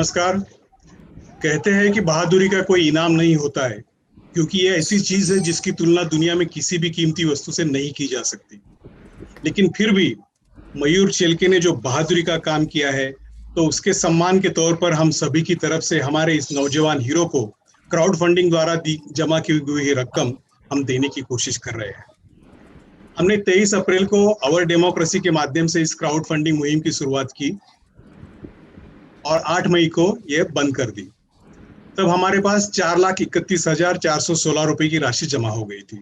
नमस्कार। कहते हैं कि बहादुरी का कोई इनाम नहीं होता है, क्योंकि ये ऐसी चीज है जिसकी तुलना दुनिया में किसी भी कीमती वस्तु से नहीं की जा सकती। लेकिन फिर भी मयूर शेलके ने जो बहादुरी का काम किया है, तो उसके सम्मान के तौर पर हम सभी की तरफ से हमारे इस नौजवान हीरो को क्राउड फंडिंग द्वारा जमा की हुई रकम हम देने की कोशिश कर रहे हैं। हमने 23 अप्रैल को आवर डेमोक्रेसी के माध्यम से इस क्राउड फंडिंग मुहिम की शुरुआत की और 8 मई को ये बंद कर दी। तब हमारे पास 4,31,416 रुपए की राशि जमा हो गई थी।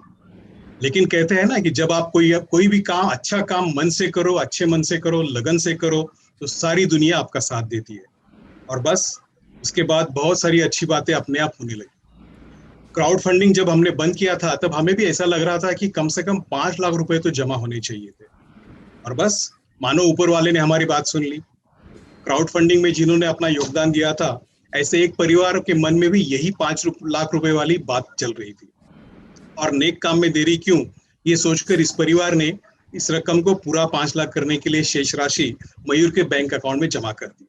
लेकिन कहते हैं ना कि जब आप कोई भी काम, अच्छा काम मन से करो, अच्छे मन से करो, लगन से करो, तो सारी दुनिया आपका साथ देती है। और बस उसके बाद बहुत सारी अच्छी बातें अपने आप होने लगी। क्राउड फंडिंग जब हमने बंद किया था, तब हमें भी ऐसा लग रहा था कि कम से कम 5 लाख रुपए तो जमा होने चाहिए थे। और बस मानो ऊपर वाले ने हमारी बात सुन ली। क्राउड फंडिंग में जिन्होंने अपना योगदान दिया था, ऐसे एक परिवार के मन में भी यही 5 लाख रुपए वाली बात चल रही थी। और नेक काम में देरी क्यों, ये सोचकर इस परिवार ने इस रकम को पूरा 5 लाख करने के लिए शेष राशि मयूर के बैंक अकाउंट में जमा कर दी।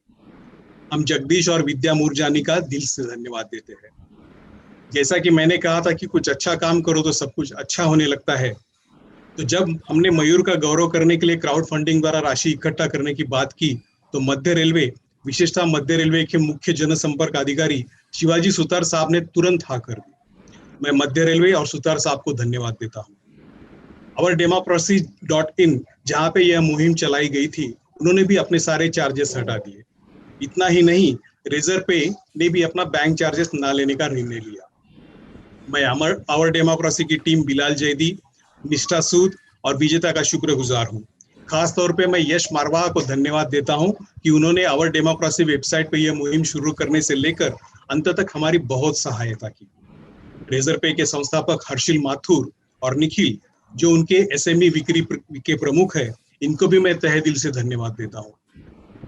हम जगदीश और विद्या मूरजानी का दिल से धन्यवाद देते हैं। जैसा कि मैंने कहा था कि कुछ अच्छा काम करो तो सब कुछ अच्छा होने लगता है, तो जब हमने मयूर का गौरव करने के लिए क्राउड फंडिंग द्वारा राशि इकट्ठा करने की बात की, तो मध्य रेलवे, विशेषतः मध्य रेलवे के मुख्य जनसंपर्क अधिकारी शिवाजी सुतार साहब ने तुरंत हाँ कर दी। मैं मध्य रेलवे और सुतार साहब को धन्यवाद देता हूँ। ourdemocracy.in, जहाँ पे यह मुहिम चलाई गई थी, उन्होंने भी अपने सारे चार्जेस हटा दिए। इतना ही नहीं, रेजर पे ने भी अपना बैंक चार्जेस ना लेने का निर्णय लिया। मैं आवर डेमोक्रेसी की टीम बिलाल जैदी, निष्ठा सूद और विजेता का शुक्रगुजार हूँ। खास तौर पे मैं यश मारवाह को धन्यवाद देता हूँ कि उन्होंने आवर डेमोक्रेसी वेबसाइट पे यह मुहिम शुरू करने से लेकर अंत तक हमारी बहुत सहायता की। रेजर पे के संस्थापक हर्षिल माथुर और निखिल, जो उनके एसएमई बिक्री के प्रमुख है, इनको भी मैं तहे दिल से धन्यवाद देता हूँ।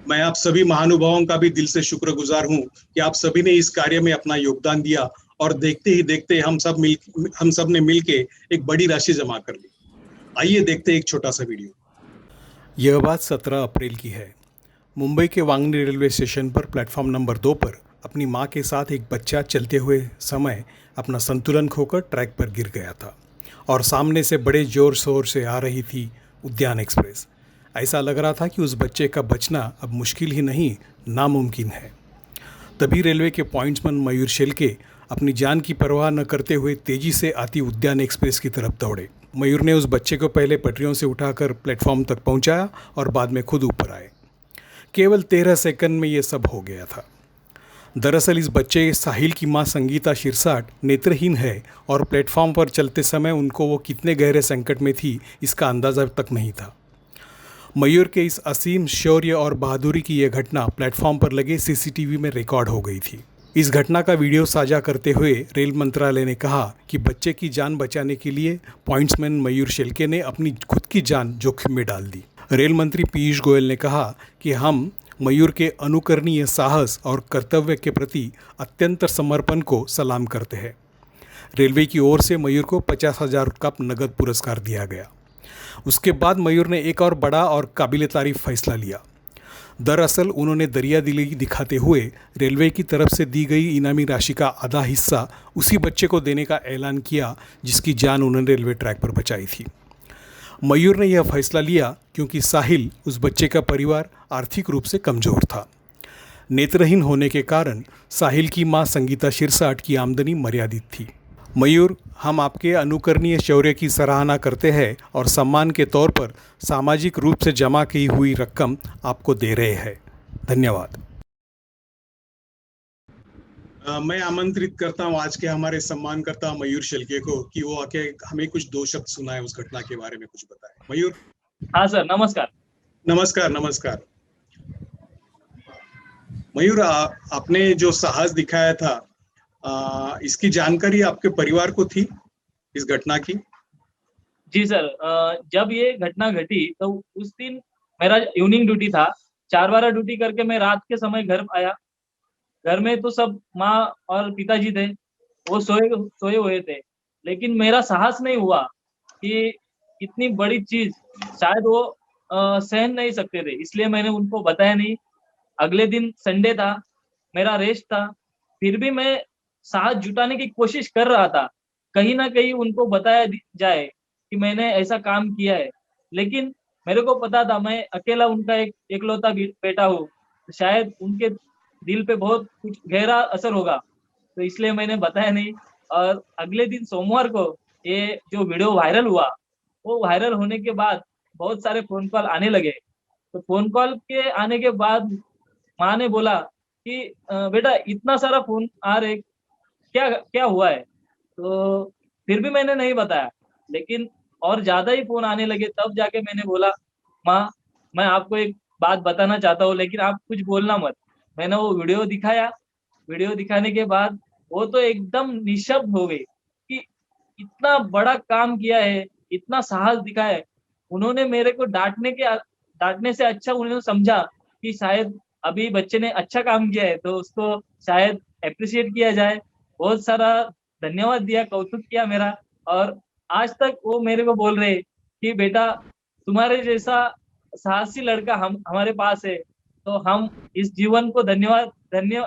मैं आप सभी महानुभावों का भी दिल से शुक्रगुजार हूँ कि आप सभी ने इस कार्य में अपना योगदान दिया और देखते ही देखते हम सब ने मिलके एक बड़ी राशि जमा कर ली। आइए देखते हैं एक छोटा सा वीडियो। यह बात 17 अप्रैल की है। मुंबई के वांगनी रेलवे स्टेशन पर प्लेटफॉर्म नंबर 2 पर अपनी मां के साथ एक बच्चा चलते हुए समय अपना संतुलन खोकर ट्रैक पर गिर गया था और सामने से बड़े जोर शोर से आ रही थी उद्यान एक्सप्रेस। ऐसा लग रहा था कि उस बच्चे का बचना अब मुश्किल ही नहीं, नामुमकिन है। तभी रेलवे के पॉइंट्समैन मयूर शेलके अपनी जान की परवाह न करते हुए तेजी से आती उद्यान एक्सप्रेस की तरफ दौड़े। मयूर ने उस बच्चे को पहले पटरियों से उठाकर प्लेटफॉर्म तक पहुंचाया और बाद में खुद ऊपर आए। केवल 13 सेकंड में ये सब हो गया था। दरअसल इस बच्चे साहिल की मां संगीता शिरसाट नेत्रहीन है और प्लेटफॉर्म पर चलते समय उनको वो कितने गहरे संकट में थी, इसका अंदाज़ा तक नहीं था। मयूर के इस असीम शौर्य और बहादुरी की यह घटना प्लेटफॉर्म पर लगे सीसीटीवी में रिकॉर्ड हो गई थी। इस घटना का वीडियो साझा करते हुए रेल मंत्रालय ने कहा कि बच्चे की जान बचाने के लिए पॉइंट्समैन मयूर शेलके ने अपनी खुद की जान जोखिम में डाल दी। रेल मंत्री पीयूष गोयल ने कहा कि हम मयूर के अनुकरणीय साहस और कर्तव्य के प्रति अत्यंत समर्पण को सलाम करते हैं। रेलवे की ओर से मयूर को 50,000 का नगद पुरस्कार दिया गया। उसके बाद मयूर ने एक और बड़ा और काबिल तारीफ फैसला लिया। दरअसल उन्होंने दरियादिली दिखाते हुए रेलवे की तरफ से दी गई इनामी राशि का आधा हिस्सा उसी बच्चे को देने का ऐलान किया जिसकी जान उन्होंने रेलवे ट्रैक पर बचाई थी। मयूर ने यह फैसला लिया क्योंकि साहिल, उस बच्चे का परिवार, आर्थिक रूप से कमज़ोर था। नेत्रहीन होने के कारण साहिल की मां संगीता शिरसाट की आमदनी मर्यादित थी। मयूर, हम आपके अनुकरणीय शौर्य की सराहना करते हैं और सम्मान के तौर पर सामाजिक रूप से जमा की हुई रकम आपको दे रहे हैं। धन्यवाद। मैं आमंत्रित करता हूं आज के हमारे सम्मानकर्ता मयूर शेलके को कि वो आके हमें कुछ 2 शब्द सुनाए, उस घटना के बारे में कुछ बताए। मयूर। हाँ सर, नमस्कार। नमस्कार। नमस्कार मयूर, आपने जो साहस दिखाया था, इसकी जानकारी आपके परिवार को थी, इस घटना की? जी सर, जब ये घटना घटी तो उस दिन मेरा इवनिंग ड्यूटी था। 4-12 ड्यूटी करके मैं रात के समय घर आया। घर में तो सब माँ और पिताजी थे, वो सोए हुए थे, लेकिन मेरा साहस नहीं हुआ कि इतनी बड़ी चीज शायद वो सहन नहीं सकते थे, इसलिए मैंने उनको बताया नहीं। अगले दिन संडे था, मेरा रेस्ट था, फिर भी मैं साहस जुटाने की कोशिश कर रहा था, कहीं ना कहीं उनको बताया जाए कि मैंने ऐसा काम किया है। लेकिन मेरे को पता था मैं अकेला उनका एक एकलौता बेटा हूँ, शायद उनके दिल पे बहुत कुछ गहरा असर होगा, तो इसलिए मैंने बताया नहीं। और अगले दिन सोमवार को ये जो वीडियो वायरल हुआ, वो वायरल होने के बाद बहुत सारे फ़ोन कॉल आने लगे। तो फ़ोन कॉल के आने के बाद माँ ने बोला कि बेटा इतना सारा फ़ोन आ रहे, क्या क्या हुआ है? तो फिर भी मैंने नहीं बताया, लेकिन और ज़्यादा ही फ़ोन आने लगे, तब जाके मैंने बोला, माँ, मैं आपको एक बात बताना चाहता हूँ, लेकिन आप कुछ बोलना मत। मैंने वो वीडियो दिखाया, वीडियो दिखाने के बाद वो तो एकदम निःशब्द हो गई कि इतना बड़ा काम किया है, इतना साहस दिखाया है। उन्होंने मेरे को डाँटने से अच्छा उन्होंने समझा कि शायद अभी बच्चे ने अच्छा काम किया है, तो उसको शायद एप्रिशिएट किया जाए। बहुत सारा धन्यवाद दिया, कौतुक किया मेरा। और आज तक वो मेरे को बोल रहे कि बेटा, तुम्हारे जैसा साहसी लड़का हम हमारे पास है, तो हम इस जीवन को धन्य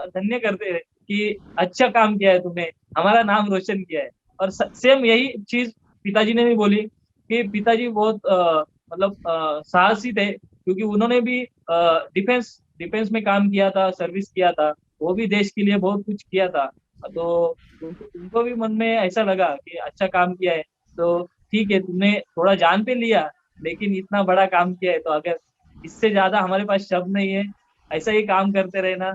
धन्य करते हैं कि अच्छा काम किया है तुमने, हमारा नाम रोशन किया है। और सेम यही चीज़ पिताजी ने भी बोली कि पिताजी बहुत मतलब साहसी थे, क्योंकि उन्होंने भी डिफेंस डिफेंस में काम किया था, सर्विस किया था, वो भी देश के लिए बहुत कुछ किया था। तो उनको भी मन में ऐसा लगा कि अच्छा काम किया है, तो ठीक है, तुमने थोड़ा जान पे लिया, लेकिन इतना बड़ा काम किया है, तो अगर इससे ज़्यादा हमारे पास शब्द नहीं है, ऐसा ही काम करते रहना।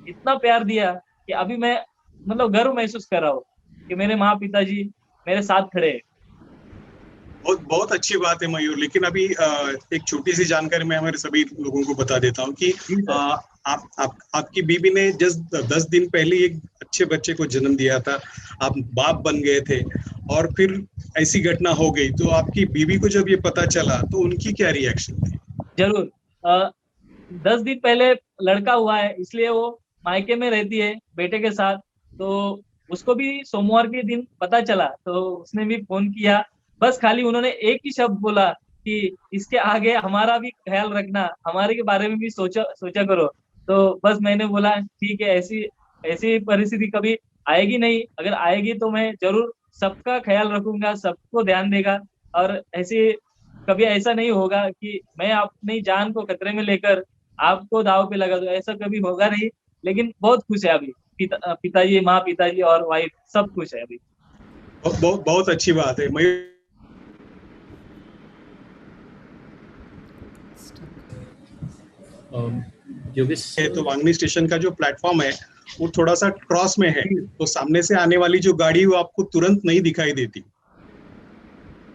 इतना प्यार दिया कि अभी मैं मतलब गर्व महसूस कर रहा हूँ कि मेरे माँ-पिताजी मेरे साथ खड़े हैं। बहुत बहुत अच्छी बात है मयूर। लेकिन अभी एक छोटी सी जानकारी मैं हमारे सभी लोगों को बता देता हूँ कि जी सर। आपकी बीबी ने जस्ट 10 दिन पहले एक अच्छे बच्चे को जन्म दिया था, आप बाप बन गए थे, और फिर ऐसी घटना हो गई। तो आपकी बीबी को जब ये पता चला तो उनकी क्या रिएक्शन थी? ज़रूर। 10 दिन पहले लड़का हुआ है, इसलिए वो मायके में रहती है बेटे के साथ। तो उसको भी सोमवार के दिन पता चला, तो उसने भी फ़ोन किया। बस खाली उन्होंने एक ही शब्द बोला कि इसके आगे हमारा भी ख़्याल रखना, हमारे के बारे में भी सोचा सोचा करो। तो बस मैंने बोला ठीक है, ऐसी ऐसी परिस्थिति कभी आएगी नहीं, अगर आएगी तो मैं ज़रूर सबका ख़्याल रखूँगा, सबको ध्यान देगा। और ऐसी कभी ऐसा नहीं होगा कि मैं अपनी जान को खतरे में लेकर आपको दाँव पे लगा दूँ, ऐसा कभी होगा नहीं। लेकिन बहुत खुश है अभी। पिताजी, माँ-पिताजी और वाइफ़ सब खुश है अभी। बहुत बहुत अच्छी बात है मयूर। योगेश है तो वांगनी स्टेशन का जो प्लेटफॉर्म है वो थोड़ा सा क्रॉस में है, जी, तो सामने से आने वाली जो गाड़ी वो आपको तुरंत नहीं दिखाई देती।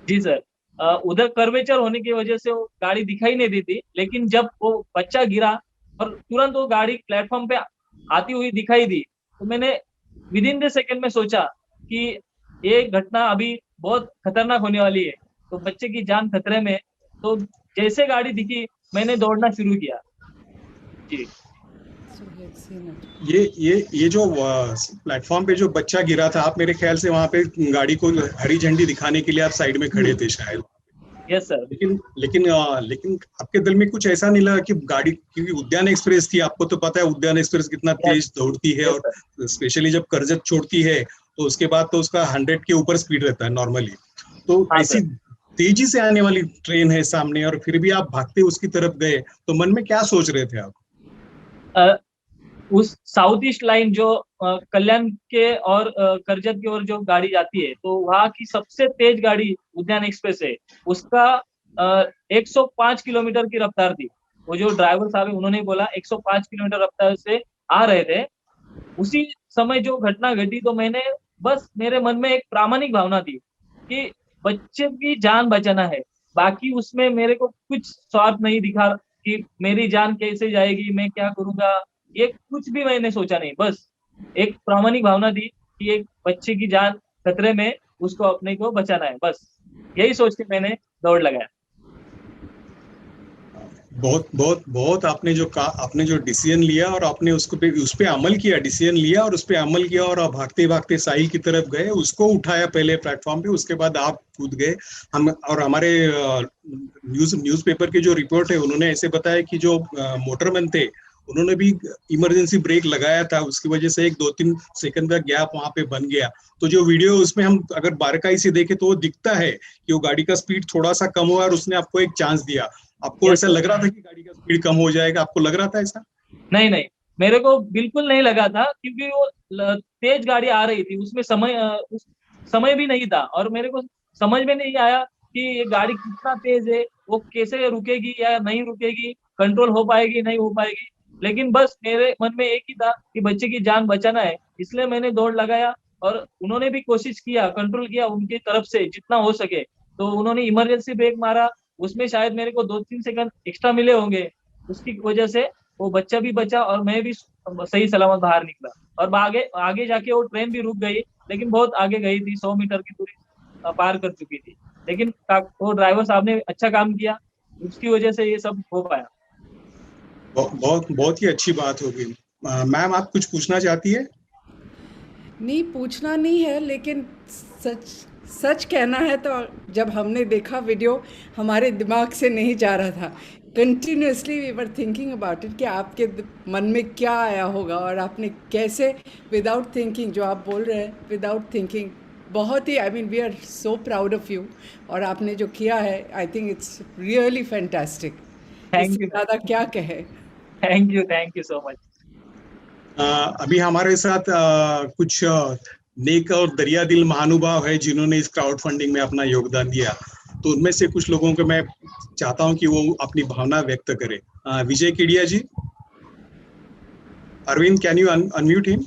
जी सर। उधर कर्वेचर होने की वजह से वो गाड़ी दिखाई नहीं देती, लेकिन जब वो बच्चा गिरा और तुरंत वो गाड़ी प्लेटफ़ॉर्म पे आती हुई दिखाई दी, तो मैंने विदिन द सेकंड में सोचा कि ये घटना अभी बहुत खतरनाक होने वाली है, तो बच्चे की जान खतरे में है। तो जैसे गाड़ी दिखी, मैंने दौड़ना शुरू किया। जी। ये जो प्लेटफॉर्म पे जो बच्चा गिरा था, आप मेरे ख्याल से वहां पे गाड़ी को हरी झंडी दिखाने के लिए आप साइड में खड़े थे शायद। Yes sir. लेकिन आपके दिल में कुछ ऐसा नहीं लगा कि गाड़ी, क्योंकि उद्यान एक्सप्रेस थी, आपको तो पता है उद्यान एक्सप्रेस कितना यस, तेज दौड़ती है, यस और सर। स्पेशली जब करजत छोड़ती है तो उसके बाद तो उसका 100 के ऊपर स्पीड रहता है नॉर्मली। तो हाँ ऐसी सर। तेजी से आने वाली ट्रेन है सामने, और फिर भी आप भागते उसकी तरफ गए, तो मन में क्या सोच रहे थे आप? अ, उस साउथ ईस्ट लाइन जो कल्याण के और करजत की ओर जो गाड़ी जाती है, तो वहाँ की सबसे तेज गाड़ी उद्यान एक्सप्रेस है। उसका 105 किलोमीटर की रफ्तार थी। वो जो ड्राइवर साहब है उन्होंने बोला 105 किलोमीटर रफ्तार से आ रहे थे। उसी समय जो घटना घटी, तो मैंने बस मेरे मन में एक प्रामाणिक भावना थी कि बच्चे की जान बचाना है। बाकी उसमें मेरे को कुछ स्वार्थ नहीं दिखा कि मेरी जान कैसे जाएगी, मैं क्या करूँगा, ये कुछ भी मैंने सोचा नहीं। बस एक प्रामाणिक भावना थी कि एक बच्चे की जान खतरे में, उसको अपने को बचाना है, बस। यही सोच के मैंने दौड़ लगाया। बहुत बहुत बहुत आपने जो डिसीजन लिया और आपने उस पे अमल किया, डिसीजन लिया और उस पे अमल किया, और आप भागते भागते साहिल की तरफ गए, उसको उठाया पहले प्लेटफॉर्म पे, उसके बाद आप कूद गए। हम और हमारे न्यूज़पेपर के जो रिपोर्ट है उन्होंने ऐसे बताया कि जो मोटरमैन थे उन्होंने भी इमरजेंसी ब्रेक लगाया था, उसकी वजह से एक 2-3 सेकंड का गैप वहां पे बन गया। तो जो वीडियो उसमें हम अगर बारीकाई से देखें तो वो दिखता है कि वो गाड़ी का स्पीड थोड़ा सा कम हुआ और उसने आपको एक चांस दिया। आपको Yes, ऐसा sir. लग रहा था कि गाड़ी का स्पीड कम हो जाएगा? आपको लग रहा था ऐसा? नहीं नहीं, मेरे को बिल्कुल नहीं लगा था, क्योंकि वो तेज गाड़ी आ रही थी, उसमें समय भी नहीं था, और मेरे को समझ में नहीं आया कि ये गाड़ी कितना तेज है, वो कैसे रुकेगी या नहीं रुकेगी, कंट्रोल हो पाएगी नहीं हो पाएगी। लेकिन बस मेरे मन में एक ही था कि बच्चे की जान बचाना है, इसलिए मैंने दौड़ लगाया। और उन्होंने भी कोशिश किया, कंट्रोल किया उनकी तरफ से जितना हो सके। तो उन्होंने इमरजेंसी ब्रेक मारा, उसमें शायद मेरे को 2-3 सेकंड एक्स्ट्रा मिले होंगे, उसकी वजह से वो बच्चा भी बचा और मैं भी सही सलामत बाहर निकला। और आगे आगे जाके वो ट्रेन भी रुक गई, लेकिन बहुत आगे गई थी, 100 मीटर की दूरी पार कर चुकी थी। लेकिन वो ड्राइवर साहब ने अच्छा काम किया, उसकी वजह से ये सब हो पाया। बहुत बहुत ही अच्छी बात होगी। मैम, आप कुछ पूछना चाहती है? नहीं, पूछना नहीं है, लेकिन सच सच कहना है तो जब हमने देखा वीडियो, हमारे दिमाग से नहीं जा रहा था। Continuously we were thinking about it कि आपके मन में क्या आया होगा और आपने कैसे विदाउट थिंकिंग, जो आप बोल रहे हैं विदाउट थिंकिंग, बहुत ही, I mean we are so proud of you. और आपने जो किया है, I think it's really fantastic. Thank इससे यू, ज़्यादा क्या कहे। Thank you so much. अभी हमारे साथ कुछ नेक और दरिया दिल महानुभाव है जिन्होंने इस क्राउड फंडिंग में अपना योगदान दिया। तो उनमें से कुछ लोगों को मैं चाहता हूं कि वो अपनी भावना व्यक्त करें। Vijay Kedia ji, Arvind, can you unmute him?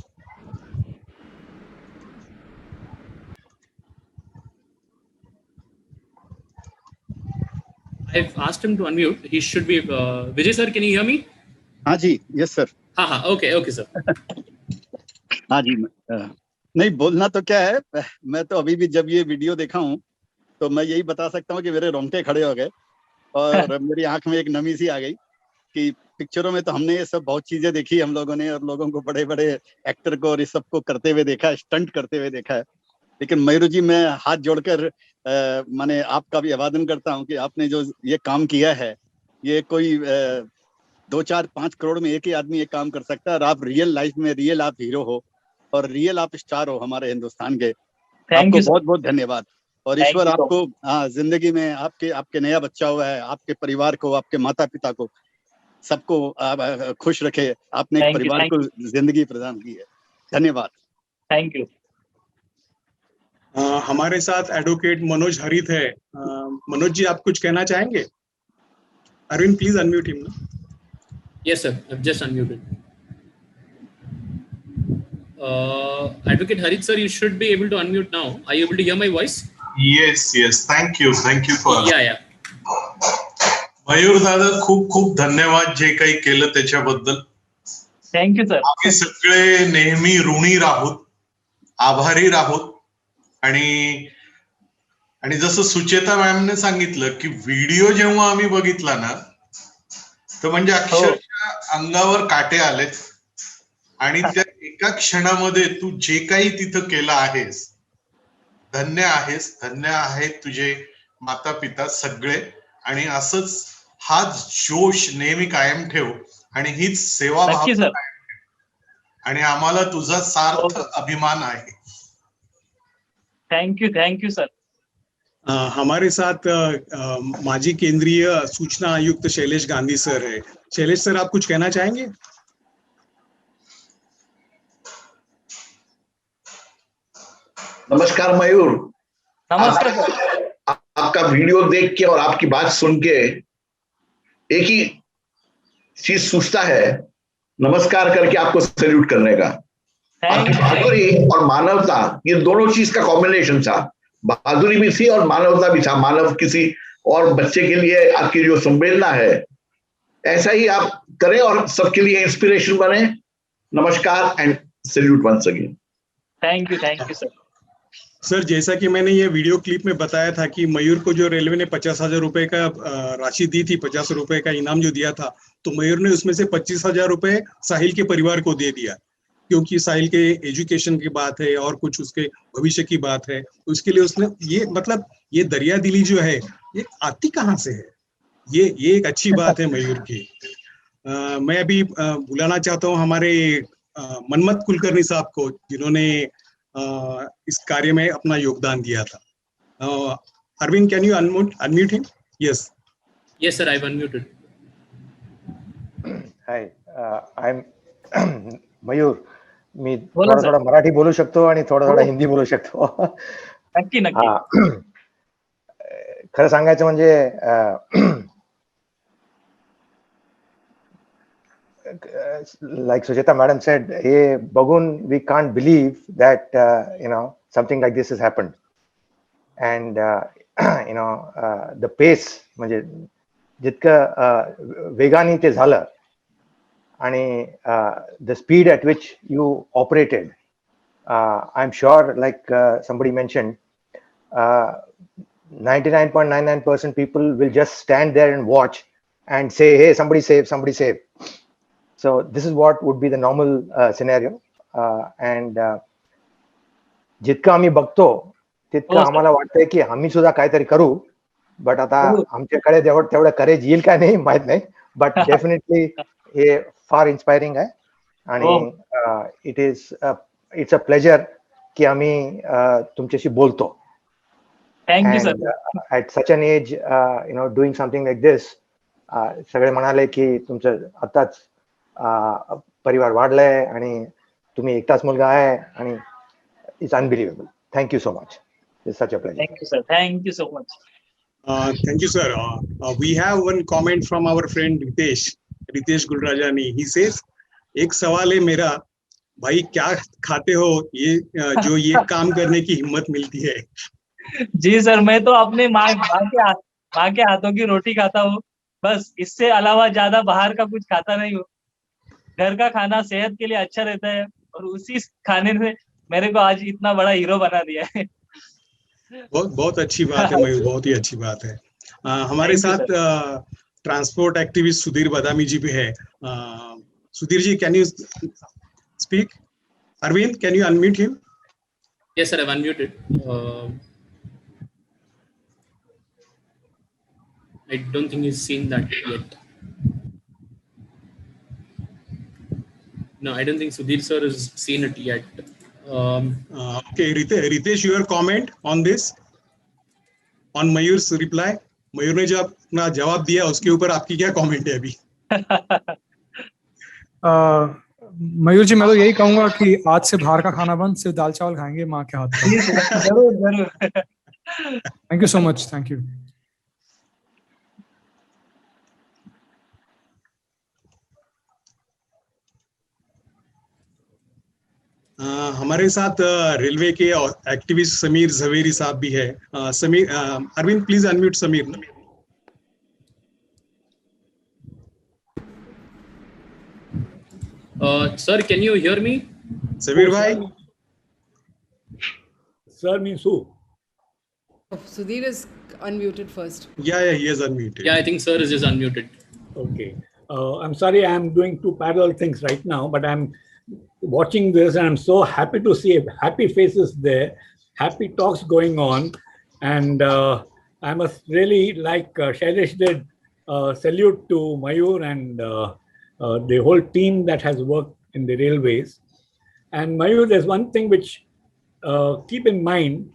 I've asked him to unmute. He should be. Vijay sir, can you hear me? हाँ जी, यस सर। हाँ, okay sir. हाँ जी, नहीं बोलना तो क्या है, मैं तो अभी भी जब ये वीडियो देखा हूँ तो मैं यही बता सकता हूँ कि मेरे रोंगटे खड़े हो गए और मेरी आंख में एक नमी सी आ गई कि पिक्चरों में तो हमने ये सब बहुत चीजें देखी हम लोगों ने, और लोगों को, बड़े बड़े एक्टर को और इस सबको करते हुए देखा है, स्टंट करते हुए देखा है। लेकिन मयूर जी, मैं हाथ जोड़कर माने आपका भी अभिवादन करता हूँ कि आपने जो ये काम किया है, ये कोई 2-4-5 करोड़ में एक ही आदमी ये काम कर सकता है, और आप रियल लाइफ में रियल आप हीरो हो और रियल आप स्टार हो हमारे हिंदुस्तान के। आपको बहुत बहुत धन्यवाद। और ईश्वर आपको जिंदगी में आपके नया बच्चा हुआ है, आपके परिवार को, आपके माता पिता को, सबको खुश रखे। आपने एक परिवार को जिंदगी प्रदान की है। धन्यवाद। Thank you. हमारे साथ एडवोकेट मनोज हरित है। मनोज जी, आप कुछ कहना चाहेंगे? Arvind, please unmute him. Yes sir, I've just unmuted. Advocate Harit sir, you should be able to unmute now. Are you able to hear my voice? Yes. Thank you for. Yeah. मयूर दादा, खूप खूप धन्यवाद जे काही केलं त्याच्याबद्दल. Thank you sir. आम्ही सगळे नेहमी ऋणी राहूत, आभारी राहूत. आणि जसं सुचेता मॅमने सांगितलं की व्हिडिओ जेव्हा आम्ही बघितला ना, तर म्हणजे अक्षरशः अंगावर काटे आलेत. आणि त्या एका क्षणामध्ये तू जे काही तिथं केलं आहेस, धन्य आहेत तुझे माता पिता सगळे. आणि असंच हाच जोश नेहमी कायम ठेव आणि हीच सेवा भाव कायम ठेव. आणि आम्हाला तुझा सार्थ अभिमान आहे. Thank you sir. हमारे साथ माजी केंद्रीय सूचना आयुक्त शैलेश गांधी सर है। शैलेश सर, आप कुछ कहना चाहेंगे? नमस्कार मयूर। नमस्कार सर। आपका वीडियो देख के और आपकी बात सुन के एक ही चीज सूझता है, नमस्कार करके आपको सैल्यूट करने का। आपकी बहादुरी और मानवता, ये दोनों चीज का कॉम्बिनेशन था। बहादुरी भी थी और मानवता भी था। मानव किसी और बच्चे के लिए आपकी जो संवेदना है, ऐसा ही आप करें और सबके लिए इंस्पिरेशन बने। नमस्कार and salute once again. Thank you sir. Sir, जैसा कि मैंने ये वीडियो क्लिप में बताया था कि मयूर को जो रेलवे ने 50,000 रुपए का राशि दी थी, 50 रुपए का इनाम जो दिया था, तो मयूर ने उसमें से 25,000 रुपए साहिल के परिवार को दे दिया, क्योंकि साहिल के एजुकेशन की बात है और कुछ उसके भविष्य की बात है। उसके लिए उसने ये दरिया दिली जो है, ये आती कहाँ से है? ये एक अच्छी बात है मयूर की। मैं अभी बुलाना चाहता हूँ हमारे मनमत कुलकर्णी साहब को, जिन्होंने इस कार्य में अपना योगदान दिया था. Arvind, can you unmute him? Yes. Yes, sir. I've unmuted. Hi, I'm Mayur. मी बोला थोडा सर. थोडा मराठी बोलू शकतो आणि थोडा थोडा हिंदी बोलू शकतो. नक्की नक्की. हा, खरं सांगायचं म्हणजे like Sujata madam said, हे बघून we can't believe that something like this has happened. And the pace, म्हणजे जितकं वेगाने ते झालं आणि the speed at which you operated, I'm sure, like somebody mentioned, 99.99% people will just stand there and watch and say, hey, somebody save, somebody save. So this is what would be the normal scenario. And जितकं आम्ही बघतो तितकं आम्हाला वाटतंय की आम्ही सुद्धा काहीतरी करू. बट आता आमच्याकडे तेवढं करेज येईल का नाही माहित नाही. बट डेफिनेटली हे फार इन्स्पायरिंग आहे आणि इट्स अ प्लेजर की आम्ही तुमच्याशी बोलतो. Thank you sir. At such an age doing something like this. सगळे म्हणाले की तुमचं आताच परिवार वाढलाय आणि तुम्ही एकटाच मुलगा आहे आणि it's unbelievable. Thank you so much. It's such a pleasure. Thank you sir. Thank you so much. Thank you, sir. We have one comment from our friend Ritesh Gulrajani. He says, एक सवाल है मेरा, भाई क्या खाते हो ये जो ये काम करने की हिम्मत मिलती है? जी सर, मैं तो अपने माँ के हाथों की रोटी खाता हूँ. बस इससे अलावा ज्यादा बाहर का कुछ खाता नहीं हूँ. घर का खाना सेहत के लिए अच्छा रहता है और उसी खाने ने मेरे को आज इतना बड़ा हीरो बना दिया है. बहुत अच्छी बात है मयूर, बहुत ही अच्छी बात है. हमारे साथ ट्रांसपोर्ट एक्टिविस्ट सुधीर बादामी जी भी है. Sudhir ji, can you speak? Arvind, can you unmute him? Yes, sir. I've unmuted. I don't think he's seen that yet. No, I don't think Sudhir sir has seen it yet. Okay, Ritesh, your comment on this, on Mayur's reply. मयूर ने जो अपना जवाब दिया उसके ऊपर आपकी क्या comment है अभी? मयूर जी, मैं तो यही कहूंगा कि आज से बाहर का खाना बंद, सिर्फ दाल चावल खाएंगे माँ के हाथ का. जरूर जरूर. Thank you so much. Thank you. हमारे साथ रेलवे के एक्टिविस्ट समीर झवेरी साहब भी है. Sameer, Arvind please unmute Sameer. Sir, can you hear me? Sameer भाई. Sir means who? Sudhir is unmuted first. Yeah, he is unmuted. Yeah, I think sir is just unmuted. Okay. I'm sorry, I'm doing two parallel things right now, but I'm watching this and I'm so happy to see happy faces there, happy talks going on. And I must really, like Shailesh did, salute to Mayur and the whole team that has worked in the railways. And Mayur, there's one thing which keep in mind,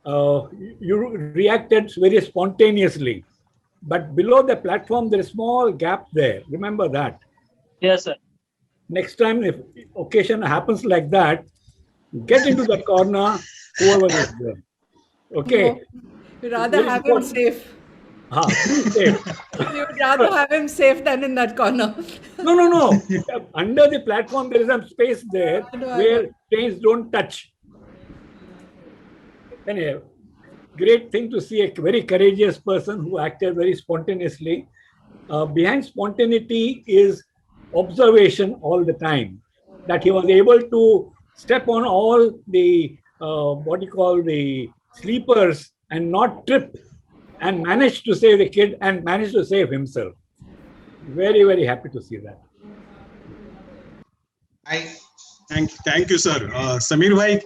you reacted very spontaneously, but below the platform, there's a small gap there. Remember that. Yes, sir. Next time, if occasion happens like that, get into the corner, whoever is there. Okay. No, you'd rather have him safe. Safe. You'd rather have him safe than in that corner. No. Under the platform, there is some space there where trains don't touch. Anyway, great thing to see a very courageous person who acted very spontaneously. Behind spontaneity is observation all the time, that he was able to step on all the the sleepers and not trip, and manage to save the kid and manage to save himself. Very, very happy to see that. Thank you, sir. Samir bhai.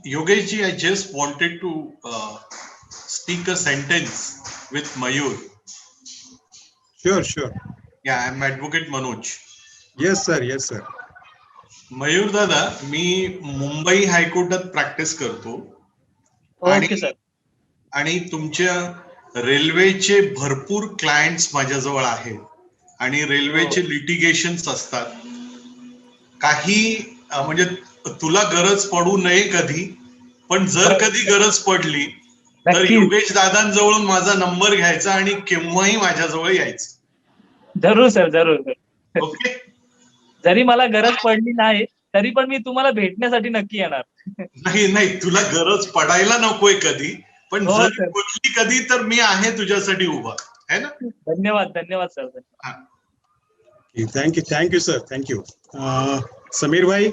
Yogesh ji, I just wanted to speak a sentence with Mayur. Sure. I am advocate Manoj. Yes sir, yes sir. Mayur दादा, मी मुंबई हायकोर्टात practice करतो. Okay sir. आणि तुमच्या रेल्वेचे भरपूर clients माझ्याजवळ आहेत आणि रेल्वेचे लिटिगेशन्स असतात. काही म्हणजे तुला गरज पडू नये कधी, पण जर कधी गरज पडली तर योगेश दादांजवळून माझा नंबर घ्यायचा आणि केव्हाही माझ्याजवळ यायचं. जरूर सर, जरूर. ओके. जरी मला गरज पडली नाही तरी पण मी तुम्हाला भेटण्यासाठी नक्की येणार. नाही, तुला गरज पडायला नकोय कधी, पण हो जर सर. पडली कधी तर मी आहे तुझ्यासाठी उभा, है ना. धन्यवाद sir. Thank you sir, thank you. Sameer भाई.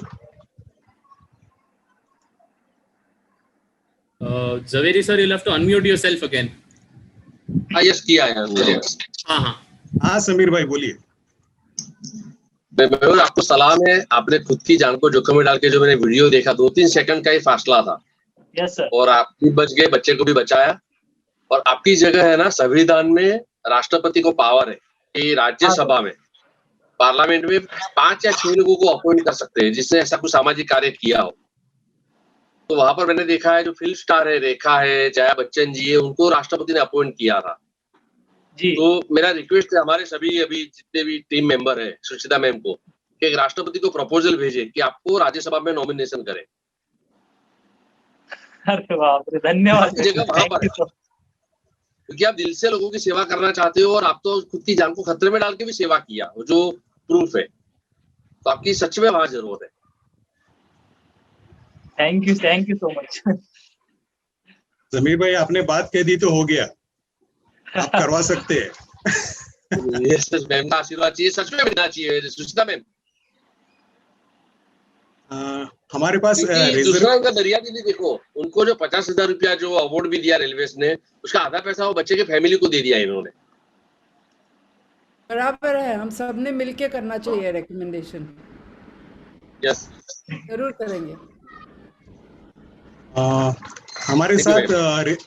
Zaveri sir, you'll have to unmute yourself again. yes किया है. हाँ समीर भाई बोलिए. मयूर, आपको सलाम है. आपने खुद की जान को जोखिम में डाल के जो मैंने वीडियो देखा, 2-3 सेकंड का ही फासला था. Yes sir. और आप भी बच गए, बच्चे को भी बचाया. और आपकी जगह है ना, संविधान में राष्ट्रपति को पावर है कि राज्यसभा में, पार्लियामेंट में 5 या 6 लोगों को अपॉइंट कर सकते हैं जिसने ऐसा कुछ सामाजिक कार्य किया हो. तो वहां पर मैंने देखा है जो फिल्म स्टार है, रेखा है, जया बच्चन जी है, उनको राष्ट्रपति ने अपॉइंट किया था. जी. तो मेरा रिक्वेस्ट है हमारे सभी अभी जितने भी टीम मेंबर है, सुचिता मैम को, कि एक राष्ट्रपति को प्रपोजल भेजे कि आपको राज्यसभा में नॉमिनेशन करें. अरे बाप रे, धन्यवाद. जगह वहां पर है क्योंकि आप दिल से लोगों की सेवा करना चाहते हो और आप तो खुद की जान को खतरे में डाल के भी सेवा किया, जो प्रूफ है. तो आपकी सच में वहां जरूरत है. Thank you so much. Sameer भाई आपने बात कह दी तो हो गया, आप करवा सकते हैं. मैम का आशीर्वाद चाहिए, सच में मिलना चाहिए सुचिता मैम. हमारे पास दूसरा का दरिया दीदी देखो, उनको जो 50,000 रुपया जो अवार्ड भी दिया रेलवे ने, उसका आधा पैसा वो बच्चे के फैमिली को दे दिया इन्होंने. बराबर है, हम सब ने मिलके करना चाहिए रिकमेंडेशन. यस, जरूर करेंगे. हमारे साथ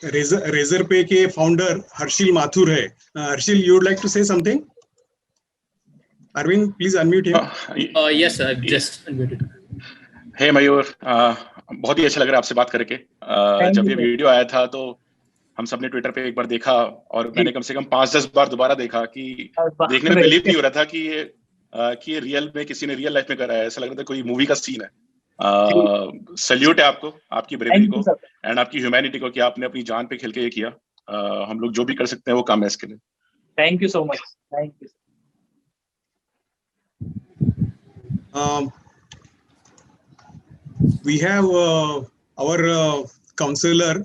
रेजर पे के फाउंडर हर्षिल माथुर है. Harshil, you would like to say something? Arvind, please unmute him. Yes, I've just unmuted. Hey Mayur, बहुत ही अच्छा लग रहा है आपसे बात करके. जब ये वीडियो आया था तो हम सबने ट्विटर पे एक बार देखा और मैंने कम से कम 5-10 बार दोबारा देखा कि देखने में बिलीव नहीं हो रहा था कि ये रियल में किसी ने रियल लाइफ में करा है. ऐसा लग रहा था कोई मूवी का सीन है. सल्यूट है आपको, आपकी ब्रेवरी को एंड आपकी ह्यूमैनिटी को कि आपने अपनी जान पे खेल के ये किया. हम लोग जो भी कर सकते हैं वो काम है इसके लिए. Thank you so much. Thank you. We have our counselor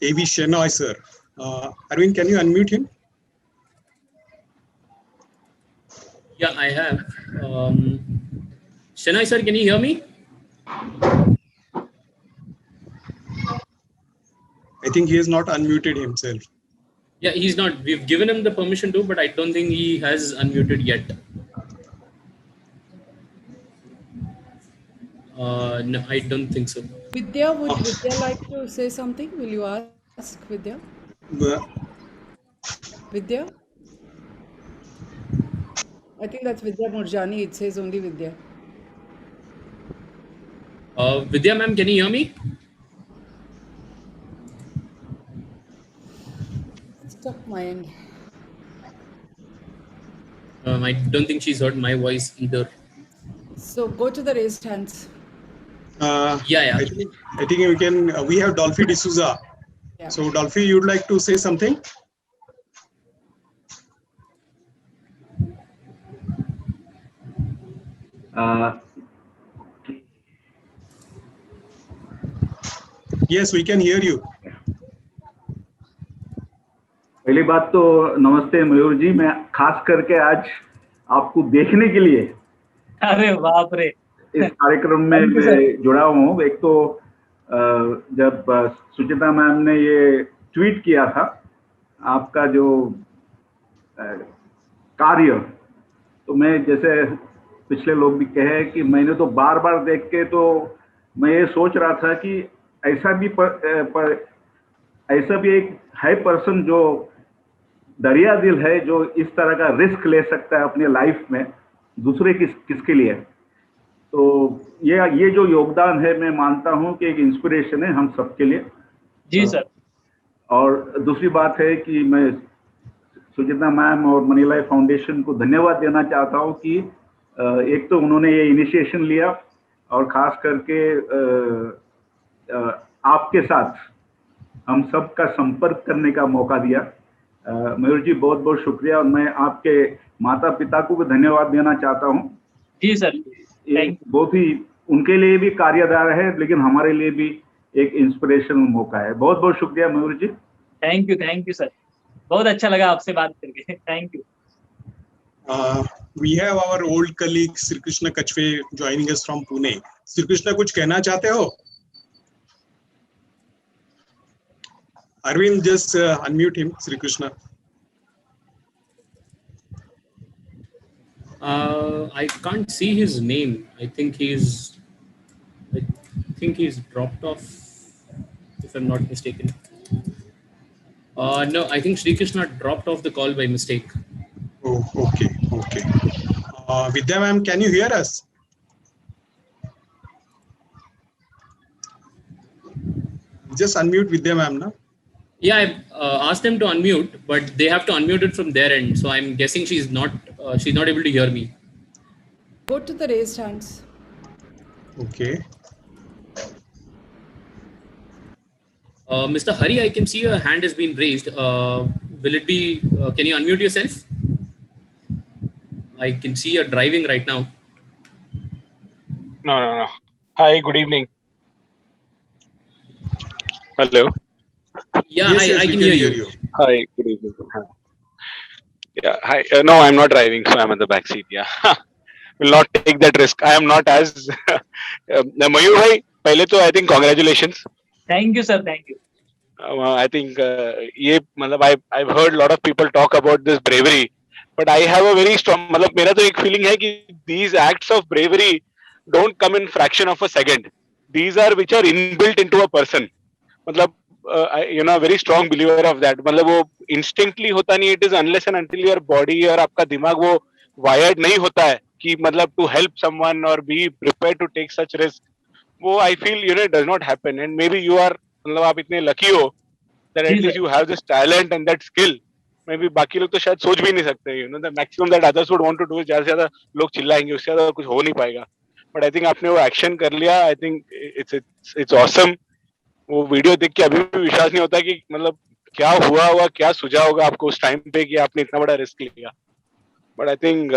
A.V. Shenoy sir. Arvind, can you unmute him? Yeah, I have. Shenoy sir, can you hear me? I think he has not unmuted himself. Yeah, he's not. We've given him the permission to, but I don't think he has unmuted yet. No, I don't think so. Vidya, would Vidya like to say something? Will you ask Vidya? Vidya? I think that's Vidya Murjani. It says only Vidya. Vidya ma'am, can you hear me? Stuck my end. I don't think she's heard my voice either. So go to the raised hands. Yeah. I think we can. We have Dolphy D'Souza. Yeah. So Dolphy, you'd like to say something? Yes, we can hear you. पहली बात तो नमस्ते मयूर जी, मैं खास करके आज आपको देखने के लिए अरे बाप रे इस कार्यक्रम में जुड़ा हूँ. एक तो जब सुचिता मैम ने ये ट्वीट किया था आपका जो कार्य, तो मैं जैसे पिछले लोग भी कहे कि मैंने तो बार बार देख के तो मैं ये सोच रहा था कि ऐसा भी एक है पर्सन जो दरिया दिल है जो इस तरह का रिस्क ले सकता है अपने लाइफ में, दूसरे किसके लिए। तो ये जो योगदान है, मैं मानता हूं कि एक इंस्पिरेशन है हम सबके लिए। जी सर। और दूसरी बात है कि मैं सुचिता मैम और मनी लाइफ फाउंडेशन को धन्यवाद देना चाहता हूं कि एक तो उन्होंने ये इनिशिएशन लिया और खास करके आपके साथ हम सबका संपर्क करने का मौका दिया। मयूर जी बहुत बहुत शुक्रिया, और मैं आपके माता पिता को भी धन्यवाद देना चाहता हूं। जी सर। ये बहुत ही उनके लिए भी कार्यदार है, लेकिन हमारे लिए भी एक इंस्पिरेशनल मौका है। बहुत बहुत शुक्रिया मयूर जी। थैंक यू सर, बहुत अच्छा लगा आपसे बात करके। Thank you. We have our old colleague Sri Krishna Kachwe joining us from Pune. Sri Krishna, कुछ कहना चाहते हो? Arvind, just unmute him, Sri Krishna. I can't see his name. I think he's dropped off, if I'm not mistaken. No, I think Sri Krishna dropped off the call by mistake. Oh, okay. Vidya ma'am, can you hear us? Just unmute Vidya ma'am now. Yeah, I asked them to unmute, but they have to unmute it from their end. So I'm guessing she's not able to hear me. Go to the raised hands. Okay. Mr. Hari, I can see your hand has been raised. Will it be? Can you unmute yourself? I can see you're driving right now. No. Hi, good evening. Hello. Yeah, Yes, I can hear you. Hi, good evening. Yeah, hi. No, I'm not driving, so I'm at the back seat. Yeah, will not take that risk. I am not as Mayur bhai. पहले तो I think congratulations. Thank you sir, thank you. I think ये मतलब I've heard a lot of people talk about this bravery, but I have a very strong मतलब मेरा तो एक feeling है कि these acts of bravery don't come in fraction of a second. These are which are inbuilt into a person. मतलब very strong believer of that. मतलब वो instinctly होता नहीं. It is unless and until your body और आपका दिमाग वो wired नहीं होता है कि मतलब to help someone or be prepared to take such risk. वो I feel it does not happen. And maybe you are मतलब आप इतने lucky हो that at least you have this talent and that skill. Maybe बाकी लोग तो शायद सोच भी नहीं सकते. The maximum that others would want to do is ज़्यादा से ज़्यादा लोग चिल्लाएंगे, उससे ज़्यादा कुछ हो नहीं पाएगा. But I think आपने वो action कर लिया. I think it's awesome. वो वीडियो देख के अभी भी विश्वास नहीं होता कि मतलब क्या हुआ होगा, क्या सुझा होगा आपको उस टाइम पे कि आपने इतना बड़ा रिस्क लिया. But I think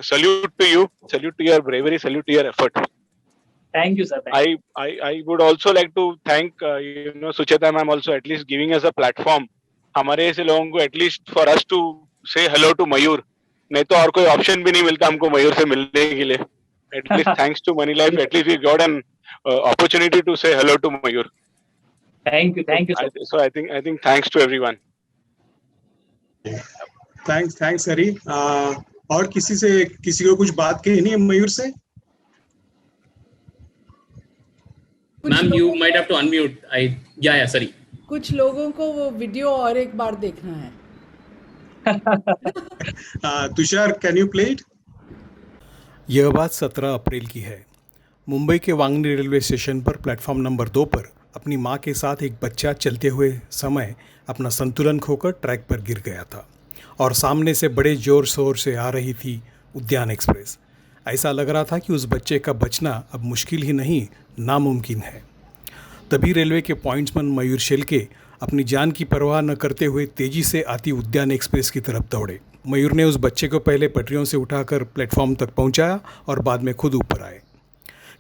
salute to you, salute to your bravery, salute to your effort. Thank you, sir. I would also like to thank Sucheta ma'am also at least giving us a platform. हमारे ऐसे लोगों को at least for us to say hello to Mayur. नहीं तो और कोई option भी नहीं मिलता हमको मयूर से मिलने के लिए. At least thanks to Money Life, at least we got an opportunity to say hello to Mayur. Thank you, sir. So I think thanks to everyone. Thanks Hari. और किसी को कुछ बात कहनी है मयूर से? Ma'am, you might have to unmute. Yeah, sorry. कुछ लोगों को वो वीडियो और एक बार देखना है. Tushar, can you play it? यह बात 17 अप्रैल की है. मुंबई के वांगनी रेलवे स्टेशन पर प्लेटफॉर्म नंबर 2 पर अपनी मां के साथ एक बच्चा चलते हुए समय अपना संतुलन खोकर ट्रैक पर गिर गया था और सामने से बड़े जोर शोर से आ रही थी उद्यान एक्सप्रेस. ऐसा लग रहा था कि उस बच्चे का बचना अब मुश्किल ही नहीं, नामुमकिन है. तभी रेलवे के पॉइंट्समैन मयूर शेलके अपनी जान की परवाह न करते हुए तेजी से आती उद्यान एक्सप्रेस की तरफ दौड़े. मयूर ने उस बच्चे को पहले पटरियों से उठाकर प्लेटफॉर्म तक पहुंचाया और बाद में खुद ऊपर आए.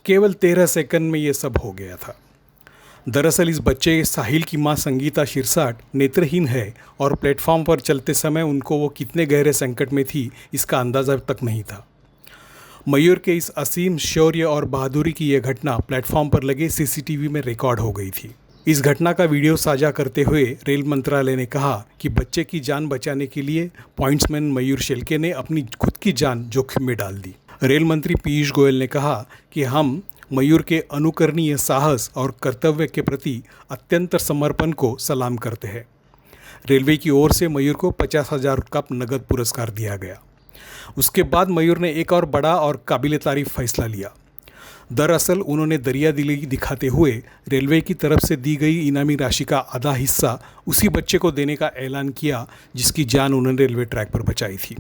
केवल 13 सेकंड में ये सब हो गया था. दरअसल इस बच्चे साहिल की मां संगीता शिरसाट नेत्रहीन है और प्लेटफॉर्म पर चलते समय उनको वो कितने गहरे संकट में थी इसका अंदाज़ा तक नहीं था. मयूर के इस असीम शौर्य और बहादुरी की यह घटना प्लेटफॉर्म पर लगे सीसीटीवी में रिकॉर्ड हो गई थी. इस घटना का वीडियो साझा करते हुए रेल मंत्रालय ने कहा कि बच्चे की जान बचाने के लिए पॉइंट्समैन मयूर शेलके ने अपनी खुद की जान जोखिम में डाल दी. रेल मंत्री पीयूष गोयल ने कहा कि हम मयूर के अनुकरणीय साहस और कर्तव्य के प्रति अत्यंत समर्पण को सलाम करते हैं. रेलवे की ओर से मयूर को 50,000 का नगद पुरस्कार दिया गया। उसके बाद मयूर ने एक और बड़ा और काबिल तारीफ फैसला लिया। दरअसल उन्होंने दरियादिली दिखाते हुए रेलवे की तरफ से दी गई इनामी राशि का आधा हिस्सा उसी बच्चे को देने का ऐलान किया जिसकी जान उन्होंने रेलवे ट्रैक पर बचाई थी।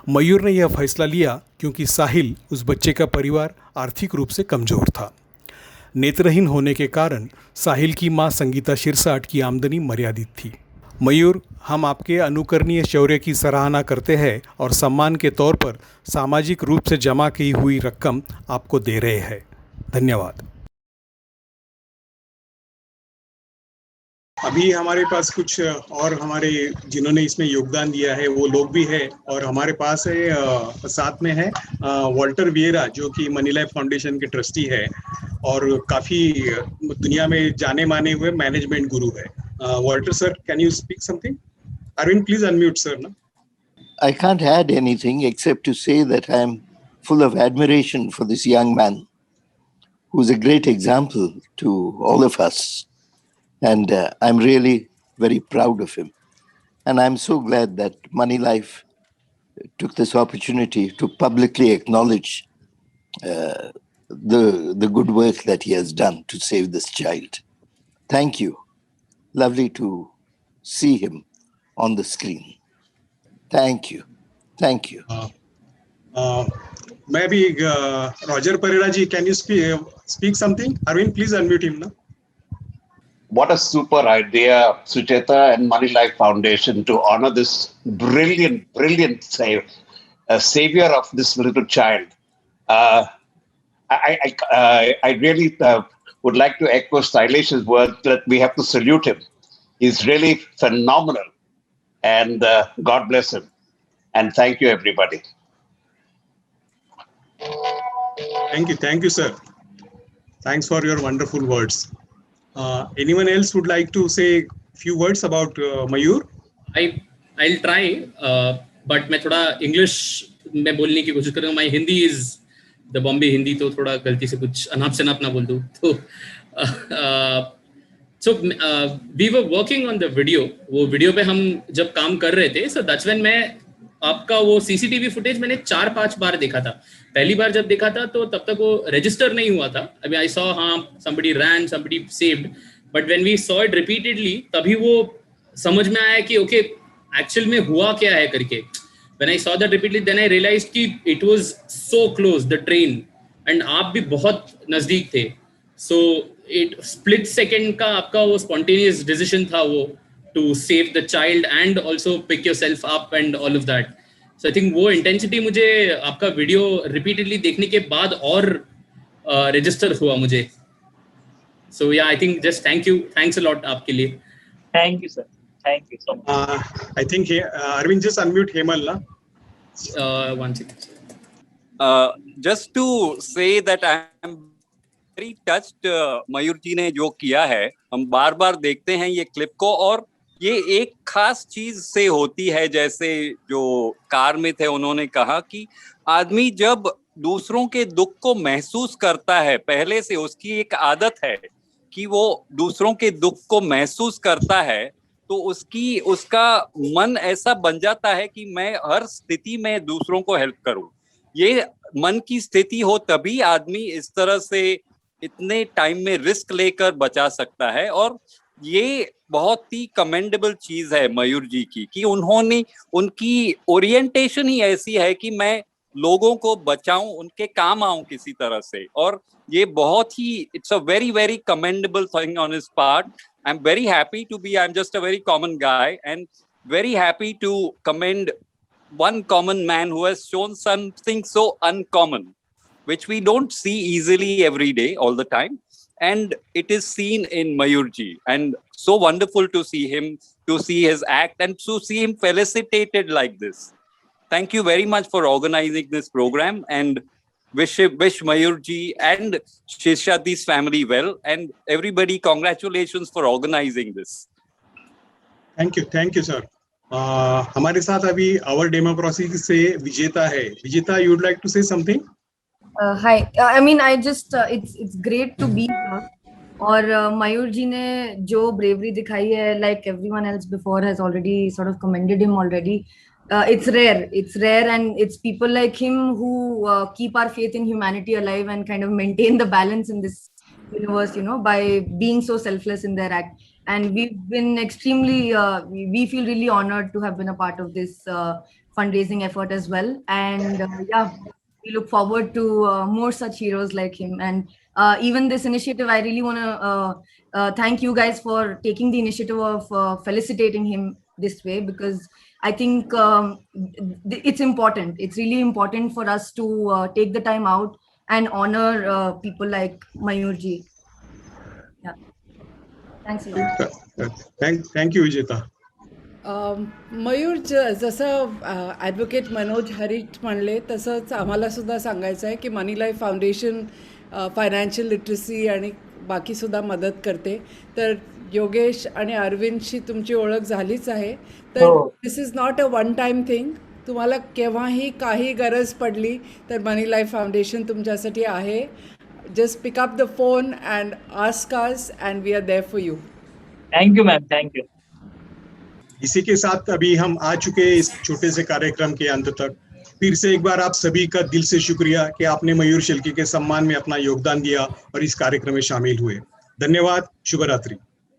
मयूर ने यह फैसला लिया क्योंकि साहिल, उस बच्चे का परिवार, आर्थिक रूप से कमज़ोर था। नेत्रहीन होने के कारण साहिल की मां संगीता शिरसाट की आमदनी मर्यादित थी। मयूर, हम आपके अनुकरणीय शौर्य की सराहना करते हैं और सम्मान के तौर पर सामाजिक रूप से जमा की हुई रकम आपको दे रहे हैं। धन्यवाद। अभी हमारे पास कुछ और हमारे जिन्होंने इसमें योगदान दिया है वो लोग भी है, और हमारे पास है साथ में है वॉल्टर विएरा जो कि मनी लाइफ फाउंडेशन के ट्रस्टी है और काफी दुनिया में जाने माने हुए मैनेजमेंट गुरु है। Walter sir, can you speak something? Arvind, please unmute sir ना। I can't add anything except to say that I am full of admiration for this young man who's a great example to all of us. And I'm really very proud of him. And I'm so glad that Money Life took this opportunity to publicly acknowledge the good work that he has done to save this child. Thank you. Lovely to see him on the screen. Thank you. Thank you. मैं भी Roger Pereira ji, can you speak something? Arvind, please unmute him ना। What a super idea, Sucheta and Money Life Foundation, to honor this brilliant savior of this little child. I really would like to echo Stylish's word that we have to salute him. He's really phenomenal, and God bless him. And thank you, everybody. Thank you, sir. Thanks for your wonderful words. Anyone else would like to say a few words about Mayur? I'll try, but मैं थोड़ा English में बोलने की कोशिश करूँगा। My Hindi is the Bombay Hindi, तो थोड़ा गलती से कुछ अनाप शनाप ना बोल दूँ। तो we were working on the video. वो वीडियो पे हम जब काम कर रहे थे, so that's when मैं आपका वो CCTV फुटेज मैंने 4-5 बार देखा था। पहली बार जब देखा था तो तब तक वो रजिस्टर नहीं हुआ था। अभी I saw somebody ran, somebody saved, but when we saw it repeatedly, तभी वो समझ में आया कि okay, actual में हुआ क्या है करके। When I saw that repeatedly, then I realized कि it was so close, the train, and आप भी बहुत नजदीक थे। So it split second का आपका वो spontaneous decision था वो to save the child and also pick yourself up and all of that. So I think वो intensity मुझे आपका वीडियो repeatedly देखने के बाद और register हुआ मुझे. So yeah, I think just thanks a lot आपके लिए. Thank you, sir. Thank you so much. I think Arvind, just unmute Hemal na. One second. Just to say that I am very touched. मयूर जी ने जो किया है, हम बार बार देखते हैं ये क्लिप को, और ये एक खास चीज से होती है। जैसे जो कार में थे उन्होंने कहा कि आदमी जब दूसरों के दुख को महसूस करता है, पहले से उसकी एक आदत है कि वो दूसरों के दुख को महसूस करता है, तो उसका मन ऐसा बन जाता है कि मैं हर स्थिति में दूसरों को हेल्प करूं। ये मन की स्थिति हो तभी आदमी इस तरह से इतने टाइम में रिस्क लेकर बचा सकता है। और ये बहुत ही कमेंडेबल चीज है मयूर जी की कि उनकी ओरिएंटेशन ही ऐसी है कि मैं लोगों को बचाऊं, उनके काम आऊं किसी तरह से। और ये बहुत ही it's a very very commendable thing on his part. I'm very happy to be, I'm just a very common guy, and very happy to commend one common man who has shown something so uncommon, which we don't see easily every day, all the time. And it is seen in Mayur ji, and so wonderful to see him, to see his act, and to see him felicitated like this. Thank you very much for organizing this program, and wish Mayur ji and Shishati's family well, and everybody congratulations for organizing this. Thank you sir. हमारे साथ अभी our democracy से विजेता है। विजेता, you would like to say something? Hi. I mean, I just it's great to be here. और मयूर जी ने जो ब्रेवरी दिखाई है, like everyone else before has already sort of commended him already. It's rare, and it's people like him who keep our faith in humanity alive and kind of maintain the balance in this universe, by being so selfless in their act. And we've been extremely, we feel really honored to have been a part of this fundraising effort as well. And we look forward to more such heroes like him. And even this initiative, I really want to thank you guys for taking the initiative of felicitating him this way, because I think it's important. It's really important for us to take the time out and honor people like Mayur ji. Yeah. Thanks a lot. Thank you, Vijeta. मयूर जसं advocate Manoj हरीट म्हणले तसंच आम्हाला सुद्धा सांगायचं आहे की money life foundation financial literacy आणि बाकीसुद्धा मदत करते. तर योगेश आणि अरविंदशी तुमची ओळख झालीच आहे. तर this is not a one time thing. तुम्हाला केव्हाही काही गरज पडली तर मनी लाईफ फाउंडेशन तुमच्यासाठी आहे. Just pick up the phone and ask us and we are there for you. Thank you ma'am, thank you. इसी के साथ अभी हम आ चुके हैं इस छोटे से कार्यक्रम के अंत तक. फिर से एक बार आप सभी का दिल से शुक्रिया कि आपने मयूर शेल्के के सम्मान में अपना योगदान दिया और इस कार्यक्रम में शामिल हुए. धन्यवाद. शुभ रात्रि.